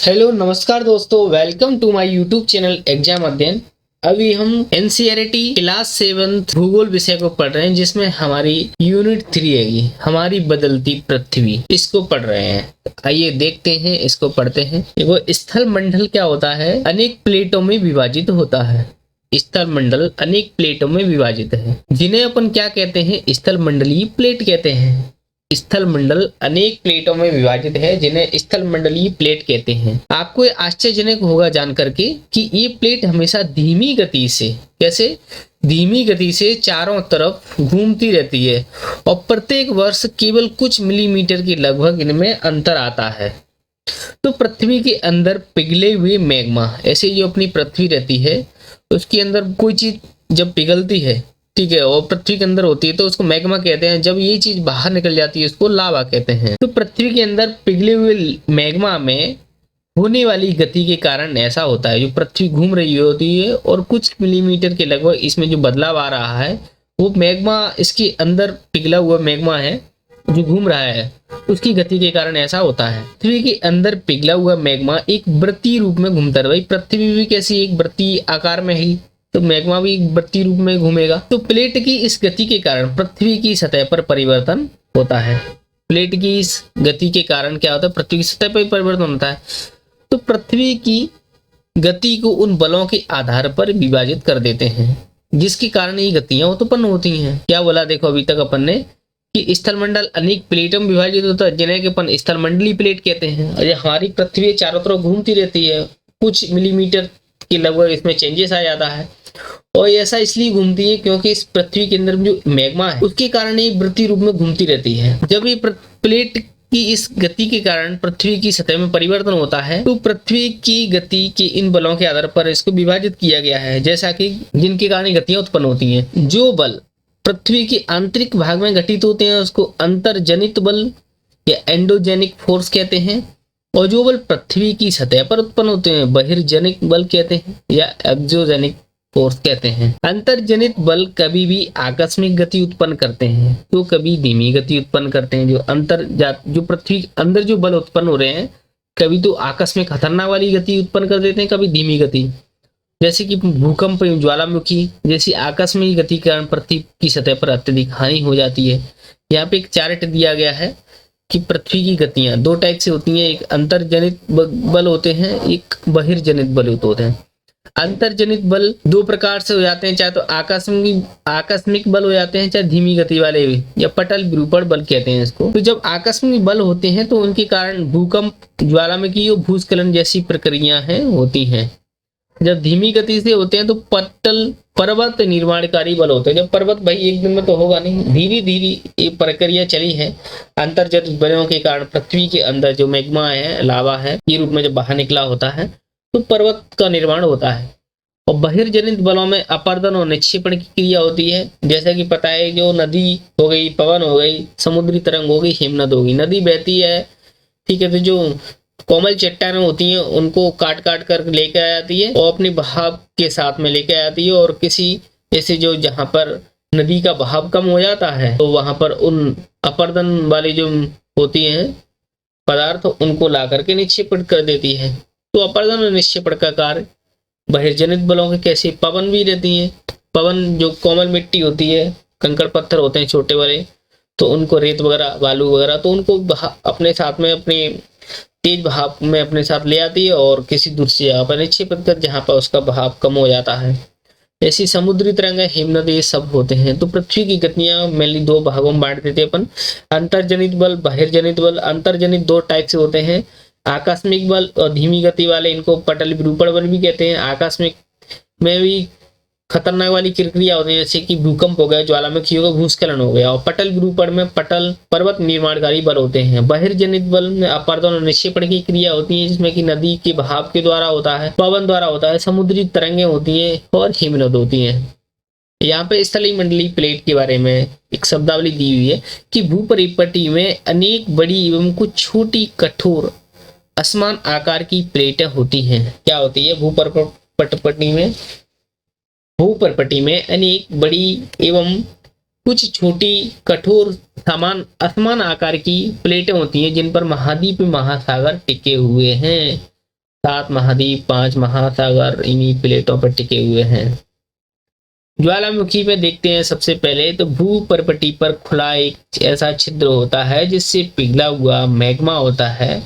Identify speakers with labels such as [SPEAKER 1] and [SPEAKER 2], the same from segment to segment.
[SPEAKER 1] Hello नमस्कार दोस्तों, welcome to my YouTube channel exam Adhyayan. अभी हम एनसीईआरटी क्लास 7 भूगोल विषय को पढ़ रहे हैं, जिसमें हमारी यूनिट 3 है, हमारी बदलती पृथ्वी। इसको पढ़ रहे हैं। आइए देखते हैं, इसको पढ़ते हैं। वो स्थल मंडल क्या होता है? अनेक प्लेटों में विभाजित होता है। स्थल मंडल अनेक प्लेटों में विभाजित है, जिन्हें अपन क्या कहते हैं? स्थल मंडलीय प्लेट कहते हैं। स्थल मंडल अनेक प्लेटों में विभाजित है, जिन्हें स्थल मंडलीय प्लेट कहते हैं। आपको ये आश्चर्यजनक होगा जानकर के कि ये प्लेट हमेशा धीमी गति से, कैसे धीमी गति से चारों तरफ घूमती रहती है और प्रत्येक वर्ष केवल कुछ मिलीमीटर की लगभग इनमें अंतर आता है। तो पृथ्वी के अंदर पिघले हुए मैग्मा, ऐसे जो अपनी पृथ्वी रहती है उसके अंदर कोई चीज जब पिघलती है, ठीक है, और पृथ्वी के अंदर होती है तो उसको मैग्मा कहते हैं। जब ये चीज बाहर निकल जाती है उसको लावा कहते हैं। तो पृथ्वी के अंदर पिघले हुए मैग्मा में होने वाली गति के कारण ऐसा होता है, जो पृथ्वी घूम रही होती है और कुछ मिलीमीटर के लगभग इसमें जो बदलाव आ रहा है वो मैग्मा, इसके अंदर पिघला हुआ मैग्मा है जो घूम रहा है, उसकी गति के कारण ऐसा होता है। पृथ्वी के अंदर पिघला हुआ मैग्मा एक वृत्तीय रूप में घूमता है। भाई पृथ्वी भी कैसी एक वृत्तीय आकार में ही, तो मैग्मा भी वृत्तीय रूप में घूमेगा। तो प्लेट की इस गति के कारण पृथ्वी की सतह पर परिवर्तन होता है। प्लेट की इस गति के कारण क्या होता है? पृथ्वी की सतह पर परिवर्तन होता है। तो पृथ्वी की गति को उन बलों के आधार पर विभाजित कर देते हैं, जिसके कारण ये गतियां उत्पन्न होती हैं। क्या बोला देखो अभी तक अपन ने कि स्थलमंडल अनेक प्लेटों में विभाजित होता है, जिन्हें अपन स्थलमंडलीय प्लेट कहते हैं। और ये हमारी पृथ्वी चारों तरफ घूमती रहती है, कुछ मिलीमीटर के लगभग इसमें चेंजेस आ जाता है। और ऐसा इसलिए घूमती है क्योंकि इस पृथ्वी के अंदर जो मैग्मा है उसके कारण ये वृत्तीय रूप में घूमती रहती है। जब ये प्लेट की इस गति के कारण पृथ्वी की सतह में परिवर्तन होता है, तो पृथ्वी की गति के इन बलों के आधार पर इसको विभाजित किया गया है, जैसा कि जिनके कारण गतियां उत्पन्न होती हैं। जो बल पृथ्वी के आंतरिक भाग में घटित होते हैं उसको अंतर्जनित बल या एंडोजेनिक फोर्स कहते हैं, और जो बल पृथ्वी की सतह पर उत्पन्न होते हैं बहिर्जनिक बल कहते हैं या एक्सोजेनिक फोर्स कहते हैं। अंतर्जनित बल कभी भी आकस्मिक गति उत्पन्न करते हैं तो कभी धीमी गति उत्पन्न करते हैं। जो पृथ्वी के अंदर जो बल उत्पन्न हो रहे हैं, कभी तो आकस्मिक खतरनाक वाली गति उत्पन्न कर देते हैं, कभी धीमी गति, जैसे कि भूकंप, ज्वालामुखी जैसी आकस्मिक गति के कारण पृथ्वी की सतह पर अत्यधिक हानि हो जाती है। यहाँ पे एक चार्ट दिया गया है कि पृथ्वी की गतियां दो टाइप से होती हैं। एक अंतर्जनित बल होते हैं, एक बहिर्जनित बल होते हैं। अंतर्जनित बल दो प्रकार से हो जाते हैं, चाहे तो आकस्मिक बल हो जाते हैं, चाहे धीमी गति वाले भी, या पटल विरूपण बल कहते हैं इसको। तो जब आकस्मिक बल होते हैं तो उनके कारण भूकंप, ज्वालामुखी और भूस्खलन जैसी प्रक्रियाएं होती हैं। जब धीमी गति से होते हैं तो पर्वत निर्माणकारी बल होते हैं। जब पर्वत भाई एक दिन में तो होगा नहीं, धीरे धीरे ये प्रक्रिया चली है। अंतर्जनित बलों के कारण पृथ्वी के अंदर जो मैग्मा है, लावा है, ये रूप में जब बाहर निकला होता है तो पर्वत का निर्माण होता है। और बहिर्जनित बलों में अपर्दन और निक्षेपण की क्रिया होती है। जैसा कि पता है, जो नदी हो गई, पवन हो गई, समुद्री तरंग हो गई, हिमनद होगी, नदी बहती है, ठीक है, तो जो कोमल चट्टानें होती हैं उनको काट काट कर लेकर आ जाती है और अपने बहाव के साथ में लेकर आ जाती है। और किसी ऐसे जो जहां पर नदी का बहाव कम हो जाता है तो वहां पर उन अपर्दन वाली जो होती हैं पदार्थ उनको ला करके निक्षेपण कर देती है। तो अपर्दन और निक्षेपण का कार्य बहिर्जनित बलों के कैसे पवन भी रहती है। पवन जो कोमल मिट्टी होती है, कंकड़ पत्थर होते हैं छोटे बड़े, तो उनको रेत वगैरह, बालू वगैरह, तो उनको अपने साथ में, अपने तेज बहाव में अपने साथ ले आती है और किसी दूसरी जगह पर निक्षेपित कर, जहां पर उसका बहाव कम हो जाता है। ऐसी समुद्री तरंग, हिमनद, ये सब होते हैं। तो पृथ्वी की गतियां मेनली दो भागों में बांट देते हैं अपन, अंतर्जनित बल, बहिर्जनित बल। अंतर्जनित दो टाइप से होते हैं, आकस्मिक बल और धीमी गति वाले, इनको पटल विरूपण बल भी कहते हैं। आकस्मिक में भी खतरनाक वाली प्रक्रिया होती है, जैसे कि भूकंप हो गया, ज्वालामुखी हो गया, भूस्खलन हो गया। और पटल विरूपण में पर्वत निर्माणकारी बल होते हैं। बहिर्जनित बल में अपर्दन और निक्षेपण की क्रिया होती है, जिसमें कि नदी के बहाव के द्वारा होता है, पवन द्वारा होता है, समुद्री तरंगें होती हैं और हिमनद होती हैं। यहाँ पे स्थलीय मंडलीय प्लेट के बारे में एक शब्दावली दी हुई है कि भूपरिपट्टी में अनेक बड़ी एवं कुछ छोटी कठोर असमान आकार की प्लेटें होती हैं। क्या होती है? भूपरिपट्टी में अनेक बड़ी एवं कुछ छोटी कठोर असमान आकार की प्लेटें होती हैं, जिन पर महाद्वीप, महासागर टिके हुए हैं। 7 महाद्वीप, 5 महासागर इन्हीं प्लेटों पर टिके हुए हैं। ज्वालामुखी में देखते हैं सबसे पहले तो भूपर्पटी पर खुला एक ऐसा छिद्र होता है जिससे पिघला हुआ मैग्मा होता है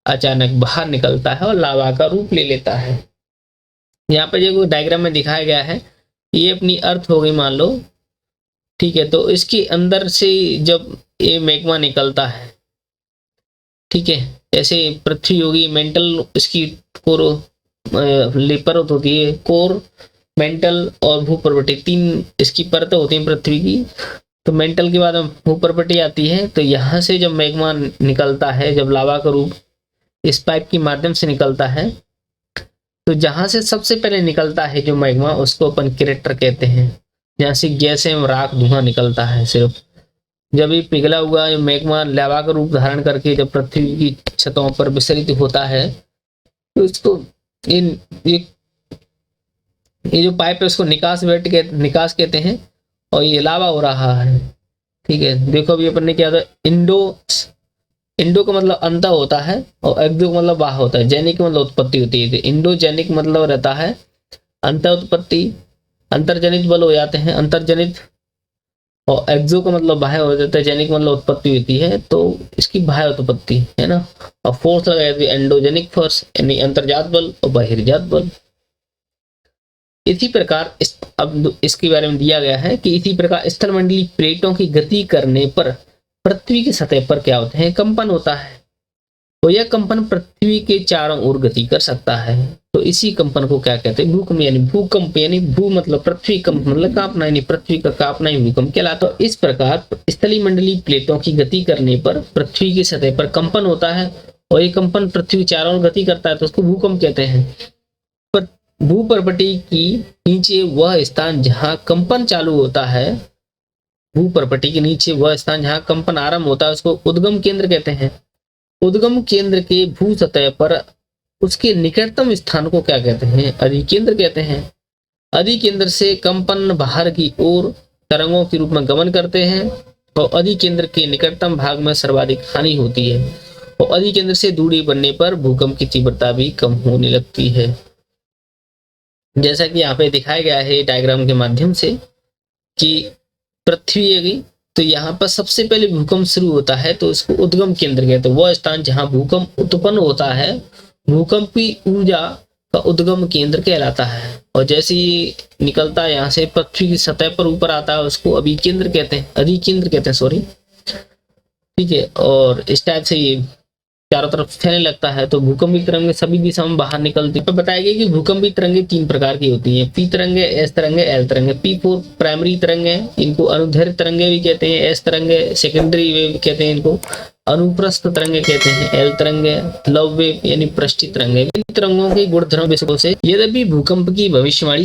[SPEAKER 1] अचानक बाहर निकलता है और लावा का रूप ले लेता है। यहाँ पर जो डायग्राम में दिखाया गया है ये अपनी अर्थ हो गई मान लो, ठीक है। तो इसके अंदर से जब ये मैग्मा निकलता है, ठीक है, ऐसे पृथ्वी होगी मेंटल, इसकी कोर परत होती है, कोर, मेंटल और भूपर्पटी, 3 इसकी परतें होती हैं पृथ्वी की। तो मेंटल के बाद भूपर्पटी आती है। तो यहाँ से जब मैग्मा निकलता है, जब लावा का रूप इस पाइप के माध्यम से निकलता है, तो जहां से सबसे पहले निकलता है जो मैग्मा उसको अपन क्रेटर कहते हैं, जहाँ से गैस एवं राख धुआं निकलता है। सिर्फ जब ये पिघला हुआ मैग्मा लावा का रूप धारण करके जब पृथ्वी की छतों पर विसरित होता है तो इसको ये जो पाइप है उसको निकास कहते हैं और ये लावा हो रहा है, ठीक है। देखो अभी अपन ने क्या था, इंडो का मतलब अंत होता है और एक्सो का मतलब बाह होता है, जैनिक मतलब उत्पत्ति होती है। इंडोजेनिक मतलब रहता है अंत उत्पत्ति, अंतर्जनित बल हो जाते हैं अंतर्जनित, और एक्सो का मतलब बाह्य हो जाता है, जैनिक मतलब उत्पत्ति होती है तो इसकी बाह्य उत्पत्ति है ना। और फोर्स लगाया जाती है एंडोजेनिक फोर्स यानी अंतर्जात बल और बहिर्जात बल। इसी प्रकार अब इसके बारे में दिया गया है कि इसी प्रकार स्थलमंडलीय प्लेटों की गति करने पर पृथ्वी की सतह पर क्या होते हैं, कंपन होता है। तो यह कंपन पृथ्वी के चारों ओर गति कर सकता है। तो इसी कंपन को क्या कहते हैं, भूकंप यानी भूकंप, यानी भू मतलब पृथ्वी, कंप मतलब कांपना, यानी पृथ्वी का कांपना ही भूकंप कहलाता है। तो इस प्रकार स्थलीय मंडलीय प्लेटों की गति करने पर पृथ्वी की सतह पर कंपन होता है और ये कंपन पृथ्वी के चारों ओर गति करता है तो उसको भूकंप कहते हैं। पर भूपर्पटी की नीचे वह स्थान जहाँ कंपन चालू होता है, भूपर्पटी के नीचे वह स्थान जहाँ कंपन आरंभ होता है उसको उद्गम केंद्र कहते हैं। उद्गम केंद्र के भू सतह पर उसके निकटतम स्थान को क्या कहते हैं, अधिकेंद्र कहते हैं। अधिकेंद्र से कंपन बाहर की ओर तरंगों के रूप में गमन करते हैं और अधिकेंद्र के निकटतम भाग में सर्वाधिक हानि होती है और अधिकेंद्र से दूरी बढ़ने पर भूकंप की तीव्रता भी कम होने लगती है। जैसा कि यहाँ पे दिखाया गया है डायग्राम के माध्यम से कि पृथ्वी है गई, तो यहाँ पर सबसे पहले भूकंप शुरू होता है तो इसको उद्गम केंद्र कहते हैं। वह स्थान जहाँ भूकंप उत्पन्न होता है, भूकंप की ऊर्जा का उद्गम केंद्र कहलाता है। और जैसे ही निकलता है यहाँ से पृथ्वी की सतह पर ऊपर आता है उसको अभिकेंद्र कहते हैं, अधिकेंद्र कहते हैं, सॉरी, ठीक है। और इस टाइप से ये चारों तरफ फैलने लगता है तो भूकंपी तरंगे सभी दिशा में बाहर निकलती है। बताया गया कि भूकंपी तरंगे 3 प्रकार की होती हैं, पी तरंगे, एस तरंगे, एल तरंगे। P4 प्राइमरी तरंगे, इनको अनुदैर्घ्य तरंगे भी कहते हैं। एस तरंगे सेकेंडरी वेव कहते हैं, इनको अनुप्रस्थ तरंगे कहते हैं। एल तरंगे लव वेव यानी पृष्ठीय तरंगे। इन तरंगों के गुणधर्म विषयों से यद्यपि भूकंप की भविष्यवाणी